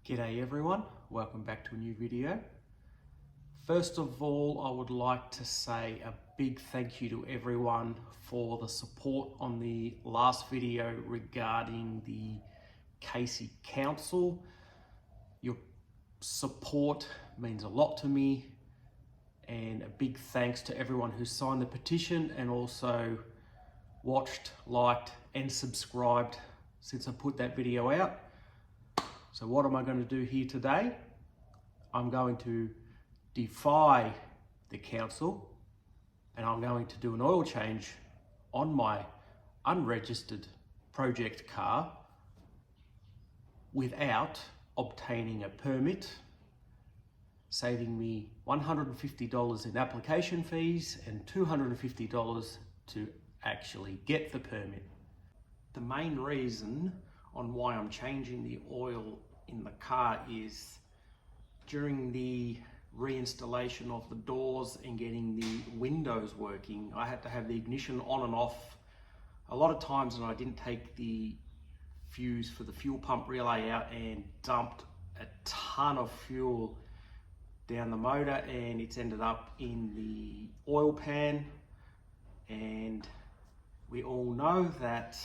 G'day everyone, welcome back to a new video. First of all, I would like to say a big thank you to everyone for the support on the last video regarding the Casey Council. Your support means a lot to me, and a big thanks to everyone who signed the petition and also watched, liked and subscribed since I put that video out. So what am I going to do here today? I'm going to defy the council and I'm going to do an oil change on my unregistered project car without obtaining a permit, saving me $150 in application fees and $250 to actually get the permit. The main reason on why I'm changing the oil in the car is during the reinstallation of the doors and getting the windows working, I had to have the ignition on and off a lot of times, and I didn't take the fuse for the fuel pump relay out and dumped a ton of fuel down the motor, and it's ended up in the oil pan. And we all know that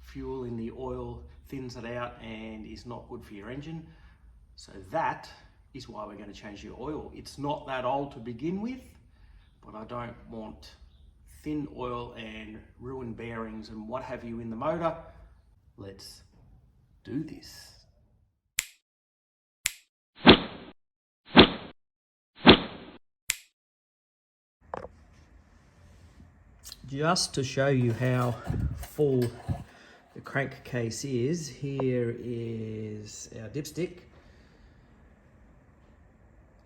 fuel in the oil thins it out and is not good for your engine. So that is why we're going to change the oil. It's not that old to begin with, but I don't want thin oil and ruined bearings and what have you in the motor. Let's do this. Just to show you how full the crankcase is, here is our dipstick,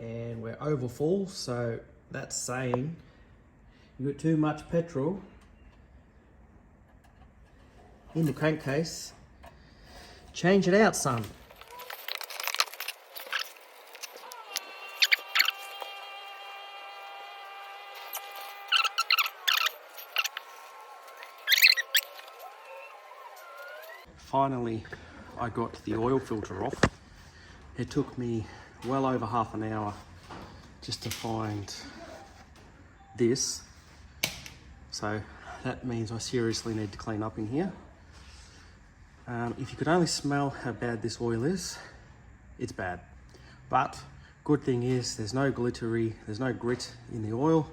and we're over full, so that's saying you got too much petrol in the crankcase. Change it out, son. Finally, I got the oil filter off. It took me well over half an hour just to find this. So that means I seriously need to clean up in here. If you could only smell how bad this oil is, it's bad. But good thing is there's no glittery, there's no grit in the oil.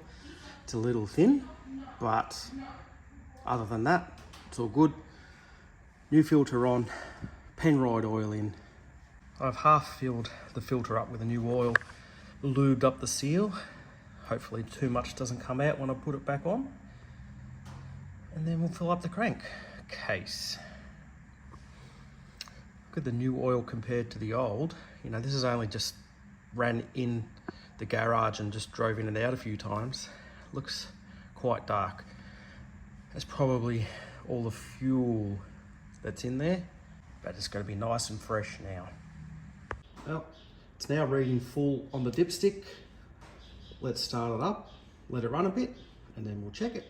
It's a little thin, but other than that, it's all good. New filter on, Penrite oil in. I've half filled the filter up with a new oil, lubed up the seal. Hopefully too much doesn't come out when I put it back on. And then we'll fill up the crank case. Look at the new oil compared to the old. You know, this is only just ran in the garage and just drove in and out a few times. Looks quite dark. That's probably all the fuel that's in there, but it's going to be nice and fresh now. Well, it's now reading full on the dipstick. Let's start it up, let it run a bit, and then we'll check it.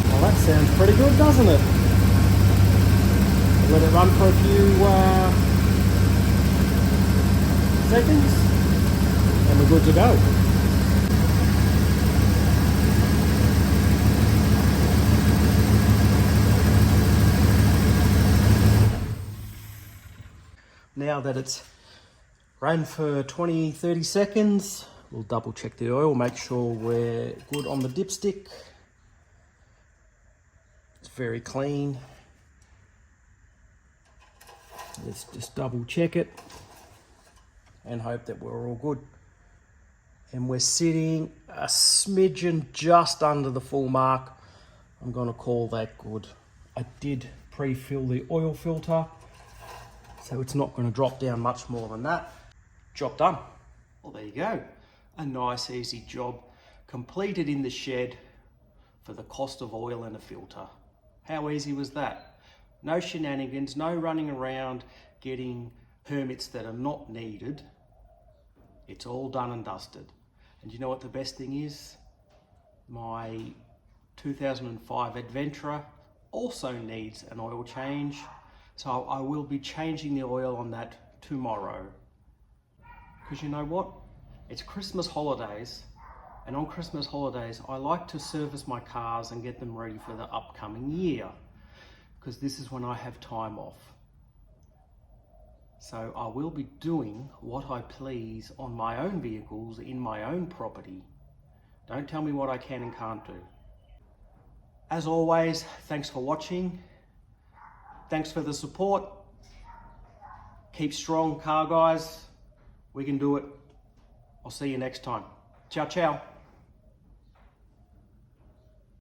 Well, that sounds pretty good, doesn't it? Let it run for a few seconds and we're good to go. Now that it's ran for 20-30 seconds, we'll double check the oil, make sure we're good on the dipstick. It's very clean. Let's just double check it and hope that we're all good. And we're sitting a smidgen just under the full mark. I'm going to call that good. I did pre-fill the oil filter, so it's not going to drop down much more than that. Job done. Well, there you go. A nice easy job completed in the shed for the cost of oil and a filter. How easy was that? No shenanigans, no running around, getting permits that are not needed, it's all done and dusted. And you know what the best thing is? My 2005 Adventurer also needs an oil change. So I will be changing the oil on that tomorrow. Because you know what? It's Christmas holidays. And on Christmas holidays, I like to service my cars and get them ready for the upcoming year. Because this is when I have time off. So I will be doing what I please on my own vehicles in my own property. Don't tell me what I can and can't do. As always, thanks for watching. Thanks for the support. Keep strong, car guys. We can do it. I'll see you next time. Ciao, ciao.